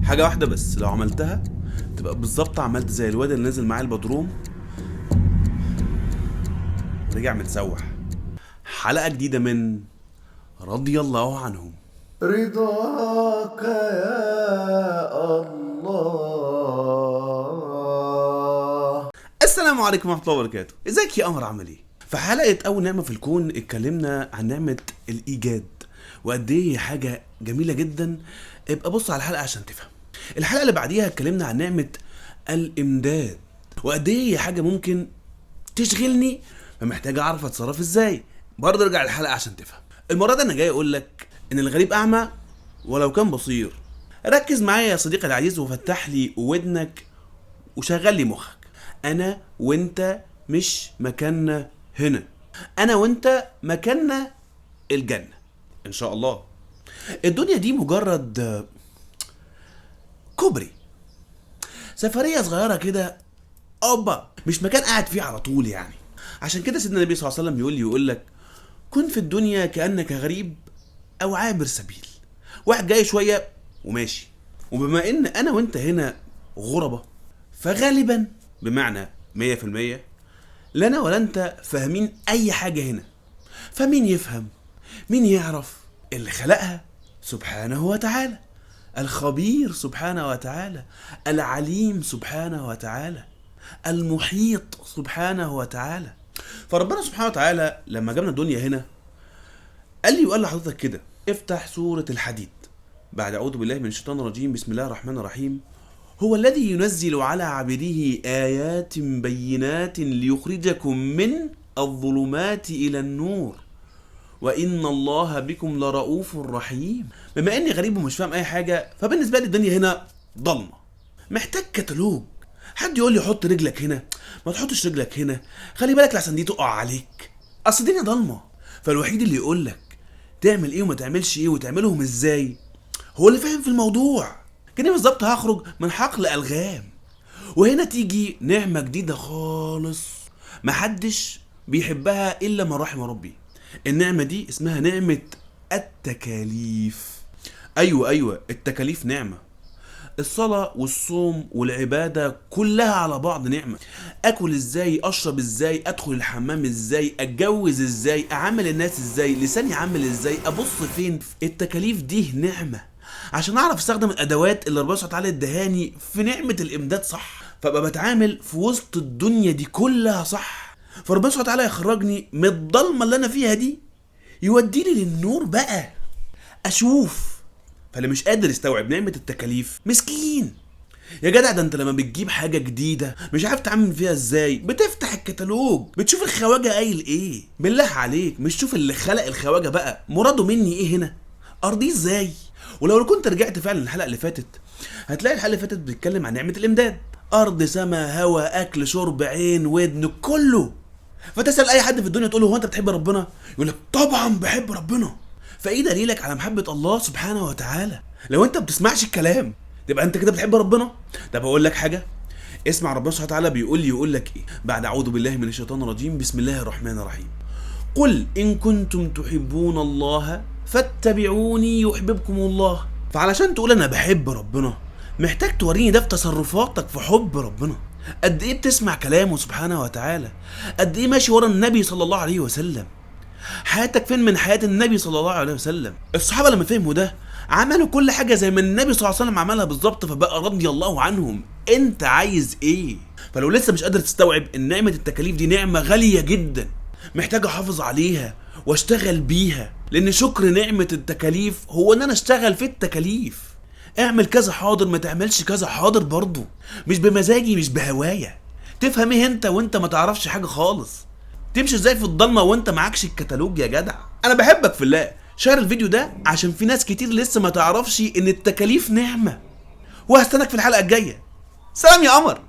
حاجة واحدة بس لو عملتها تبقى بالظبط عملت زي الواد اللي نزل معاه البدروم رجع متسوح. حلقة جديدة من رضي الله عنهم. رضاك يا الله. السلام عليكم ورحمة الله وبركاته. ازيك يا قمر، عامل ايه؟ في حلقة أول نعمة في الكون اتكلمنا عن نعمة الإيجاد وقد ايه هي حاجة جميلة جدا. ابقى بص على الحلقة عشان تفهم. الحلقة اللي بعديها اتكلمنا عن نعمة الإمداد وقد ايه هي حاجة ممكن تشغلني فمحتاج أعرف أتصرف ازاي. برضه ارجع للحلقة عشان تفهم. المرة دي أنا جاي أقول لك إن الغريب أعمى ولو كان بصير. ركز معايا يا صديقي العزيز وفتح لي ودنك وشغل لي مخك. انا وانت مش مكاننا هنا، انا وانت مكاننا الجنة ان شاء الله. الدنيا دي مجرد كوبري، سفرية صغيرة كده، اوبا مش مكان قاعد فيه على طول يعني. عشان كده سيدنا النبي صلى الله عليه وسلم يقول لك كن في الدنيا كأنك غريب او عابر سبيل، واحد جاي شوية وماشي. وبما ان انا وانت هنا غربة فغالبا بمعنى 100% لنا ولا انت فاهمين اي حاجة هنا. فمين يفهم؟ مين يعرف؟ اللي خلقها سبحانه وتعالى، الخبير سبحانه وتعالى، العليم سبحانه وتعالى، المحيط سبحانه وتعالى. فربنا سبحانه وتعالى لما جابنا الدنيا هنا قال لي وقال لحضرتك كده افتح سورة الحديد بعد أعوذ بالله من الشيطان الرجيم بسم الله الرحمن الرحيم. هو الذي ينزل على عبده آيات بينات ليخرجكم من الظلمات إلى النور وإن الله بكم لرؤوف رحيم. بما إني غريب ومش فاهم أي حاجة فبالنسبة لي الدنيا هنا ضلمة، محتاج كتالوج. حد يقول لي حط رجلك هنا، ما تحطش رجلك هنا، خلي بالك لحسن دي تقع عليك، أصل الدنيا ضلمة. فالوحيد اللي يقول لك تعمل إيه وما تعملش إيه وتعملهم إزاي هو اللي فاهم في الموضوع. كده بالظبط هخرج من حقل ألغام وهنا تيجي نعمة جديدة خالص محدش بيحبها إلا من رحم ربي. النعمة دي اسمها نعمة التكاليف. أيوة التكاليف نعمة. الصلاة والصوم والعبادة كلها على بعض نعمة. أكل إزاي، أشرب إزاي، أدخل الحمام إزاي، أتجوز إزاي، أعامل الناس إزاي، لساني عامل إزاي، أبص فين. التكاليف دي نعمة عشان اعرف استخدم الادوات اللي ربنا سبحانه وتعالى ادهاني في نعمه الامداد صح، فابقى بتعامل في وسط الدنيا دي كلها صح. فربنا سبحانه وتعالى يخرجني من الضلمه اللي انا فيها دي يوديني للنور بقى اشوف. فاللي مش قادر يستوعب نعمه التكاليف مسكين يا جدع. ده انت لما بتجيب حاجه جديده مش عارف تعمل فيها ازاي بتفتح الكتالوج بتشوف الخواجه قايل ايه. بالله عليك مش شوف اللي خلق الخواجه بقى مراده مني ايه هنا، ارضيه ازاي. ولو كنت رجعت فعلا الحلقه اللي فاتت هتلاقي الحلقه اللي فاتت بتتكلم عن نعمه الامداد، ارض سما هوا اكل شرب عين ودن كله. فتسال اي حد في الدنيا تقول له هو انت بتحب ربنا؟ يقول لك طبعا بحب ربنا. فايه دليلك على محبه الله سبحانه وتعالى؟ لو انت بتسمعش الكلام تبقى انت كده بتحب ربنا. طب اقول لك حاجه، اسمع ربنا سبحانه وتعالى يقول لك ايه بعد اعوذ بالله من الشيطان الرجيم بسم الله الرحمن الرحيم. قل إن كنتم تحبون الله فاتبعوني يحببكم الله. فعلشان تقول أنا بحب ربنا محتاج توريني ده في تصرفاتك في حب ربنا. قد إيه بتسمع كلامه سبحانه وتعالى، قد إيه ماشي ورا النبي صلى الله عليه وسلم. حياتك فين من حياة النبي صلى الله عليه وسلم؟ الصحابة لما فهموا ده عملوا كل حاجة زي ما النبي صلى الله عليه وسلم عملها بالظبط فبقى رضي الله عنهم. انت عايز ايه؟ فلو لسه مش قادر تستوعب ان نعمة التكاليف دي نعمة غالية جدا محتاج احافظ عليها واشتغل بيها، لان شكر نعمة التكاليف هو ان انا اشتغل في التكاليف. اعمل كذا حاضر، ما تعملش كذا حاضر برضو، مش بمزاجي مش بهوايا. تفهم ايه انت وانت ما تعرفش حاجة خالص؟ تمشي ازاي في الضلمة وانت معكش الكتالوج يا جدع؟ انا بحبك في الله. شير الفيديو ده عشان في ناس كتير لسه ما تعرفش ان التكاليف نعمة. وهستناك في الحلقة الجاية. سلام يا قمر.